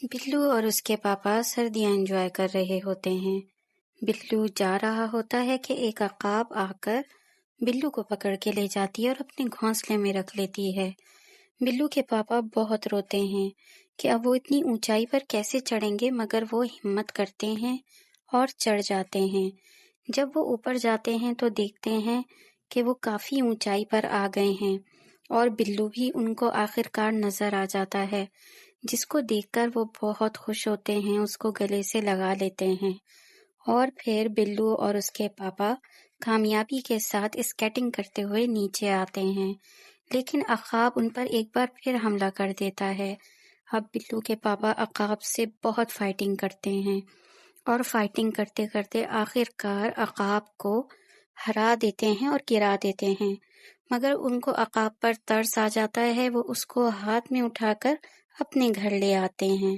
بلو اور اس کے پاپا سردیاں انجوائے کر رہے ہوتے ہیں۔ بلو جا رہا ہوتا ہے کہ ایک عقاب آ کر بلو کو پکڑ کے لے جاتی ہے اور اپنے گھونسلے میں رکھ لیتی ہے۔ بلو کے پاپا بہت روتے ہیں کہ اب وہ اتنی اونچائی پر کیسے چڑھیں گے، مگر وہ ہمت کرتے ہیں اور چڑھ جاتے ہیں۔ جب وہ اوپر جاتے ہیں تو دیکھتے ہیں کہ وہ کافی اونچائی پر آ گئے ہیں اور بلو بھی ان کو آخرکار نظر آ جاتا ہے، جس کو دیکھ کر وہ بہت خوش ہوتے ہیں، اس کو گلے سے لگا لیتے ہیں اور پھر بلو اور اس کے پاپا کامیابی کے ساتھ اسکیٹنگ کرتے ہوئے نیچے آتے ہیں، لیکن عقاب ان پر ایک بار پھر حملہ کر دیتا ہے۔ اب بلو کے پاپا عقاب سے بہت فائٹنگ کرتے ہیں اور فائٹنگ کرتے کرتے آخرکار عقاب کو ہرا دیتے ہیں اور گرا دیتے ہیں، مگر ان کو عقاب پر ترس آ جاتا ہے، وہ اس کو ہاتھ میں اٹھا کر اپنے گھر لے آتے ہیں۔